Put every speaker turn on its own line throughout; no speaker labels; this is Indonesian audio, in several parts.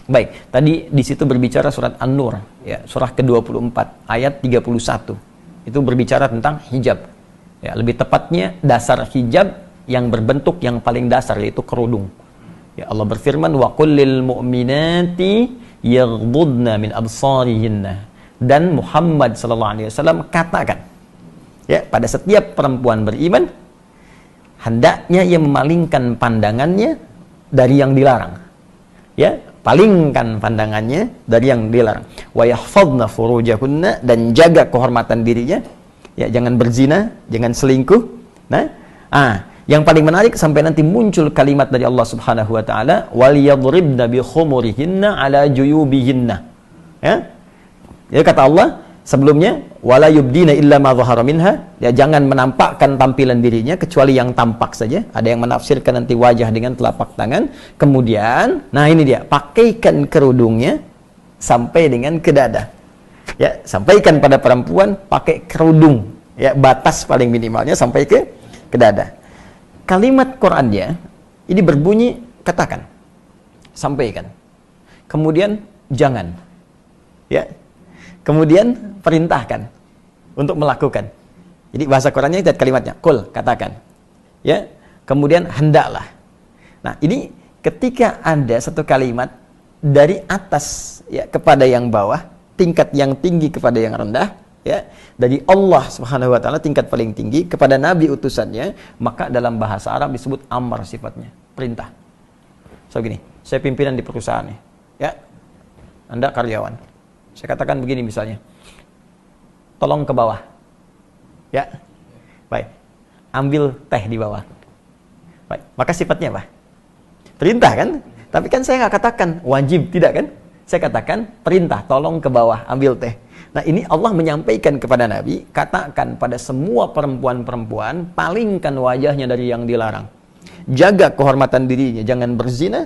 Baik, tadi di situ berbicara surat An-Nur, ya, surah ke-24 ayat 31. Itu berbicara tentang hijab. Ya, lebih tepatnya dasar hijab yang berbentuk yang paling dasar, yaitu kerudung. Ya, Allah berfirman, wa qul lil mu'minati yaghdudna min absarihinna. Dan Muhammad sallallahu alaihi wasallam katakan, ya, pada setiap perempuan beriman hendaknya ia memalingkan pandangannya dari yang dilarang. Ya, palingkan pandangannya dari yang dilarang. Wa yahfazna furujahunna, dan jaga kehormatan dirinya. Ya, jangan berzina, jangan selingkuh. Nah, yang paling menarik sampai nanti muncul kalimat dari Allah Subhanahu wa taala, wal yadribna bi khumurihinna ala juyubihinna. Ya. Ya, kata Allah sebelumnya, wala yubdina illa ma dhahara minha, ya, jangan menampakkan tampilan dirinya kecuali yang tampak saja. Ada yang menafsirkan nanti wajah dengan telapak tangan. Kemudian, nah ini dia, pakaikan kerudungnya sampai dengan ke dada. Ya, sampaikan pada perempuan pakai kerudung, ya, batas paling minimalnya sampai ke dada. Kalimat Qur'annya ini berbunyi katakan, sampaikan. Kemudian jangan. Ya. Kemudian perintahkan untuk melakukan. Jadi bahasa Qur'annya itu kalimatnya, qul, katakan. Ya. Kemudian hendaklah. Nah, ini ketika ada satu kalimat dari atas, ya, kepada yang bawah, tingkat yang tinggi kepada yang rendah, ya, dari Allah Subhanahu wa taala tingkat paling tinggi kepada nabi utusannya, maka dalam bahasa Arab disebut amar sifatnya, perintah. So gini, saya pimpinan di perusahaan nih. Ya. Anda karyawan. Saya katakan begini misalnya, tolong ke bawah. Ya, baik. Ambil teh di bawah. Baik. Maka sifatnya apa? Perintah kan? Tapi kan saya nggak katakan wajib, tidak kan? Saya katakan perintah, tolong ke bawah, ambil teh. Nah, ini Allah menyampaikan kepada Nabi, katakan pada semua perempuan-perempuan, palingkan wajahnya dari yang dilarang. Jaga kehormatan dirinya, jangan berzina,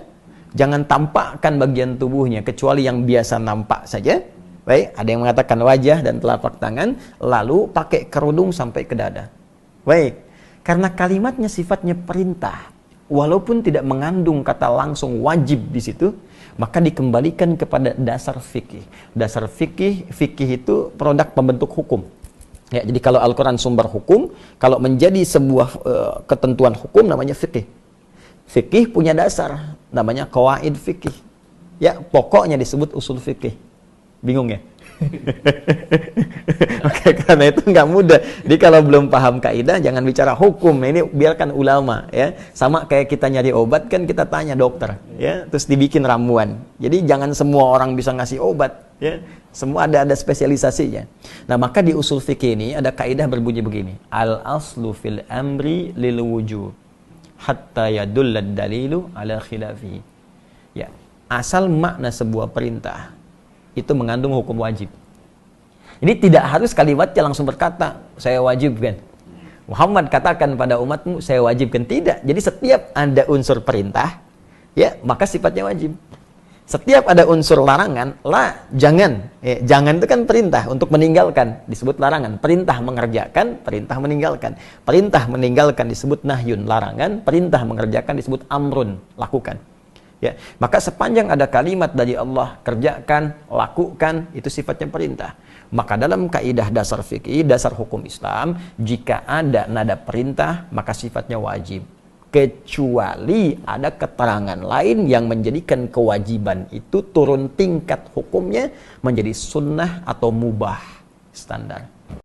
jangan tampakkan bagian tubuhnya kecuali yang biasa nampak saja. Baik, ada yang mengatakan wajah dan telapak tangan, lalu pakai kerudung sampai ke dada. Baik, karena kalimatnya sifatnya perintah, walaupun tidak mengandung kata langsung wajib di situ, maka dikembalikan kepada dasar fikih. Dasar fikih itu produk pembentuk hukum. Ya, jadi kalau Al-Quran sumber hukum, kalau menjadi sebuah ketentuan hukum namanya fikih. Fikih punya dasar, namanya qawaid fikih. Ya, pokoknya disebut usul fikih. Bingung ya? Oke, karena itu nggak mudah. Jadi kalau belum paham kaidah, jangan bicara hukum. Ini biarkan ulama, ya. Sama kayak kita nyari obat kan, kita tanya dokter, ya. Terus dibikin ramuan. Jadi jangan semua orang bisa ngasih obat, ya. Semua ada spesialisasinya. Nah, maka di usul fikih ini ada kaidah berbunyi begini: al aslu fil amri lil wujub hatta yadullad dalilu ala khilafihi. Ya, asal makna sebuah perintah itu mengandung hukum wajib. Ini tidak harus kalimatnya langsung berkata, saya wajibkan. Muhammad katakan pada umatmu, saya wajibkan. Tidak. Jadi setiap ada unsur perintah, ya, maka sifatnya wajib. Setiap ada unsur larangan, jangan. Ya, jangan itu kan perintah untuk meninggalkan, disebut larangan. Perintah mengerjakan, perintah meninggalkan. Perintah meninggalkan disebut nahyun, larangan. Perintah mengerjakan disebut amrun, lakukan. Ya, maka sepanjang ada kalimat dari Allah, kerjakan, lakukan, itu sifatnya perintah. Maka dalam kaidah dasar fikih, dasar hukum Islam, jika ada nada perintah, maka sifatnya wajib. Kecuali ada keterangan lain yang menjadikan kewajiban itu turun tingkat hukumnya menjadi sunnah atau mubah standar.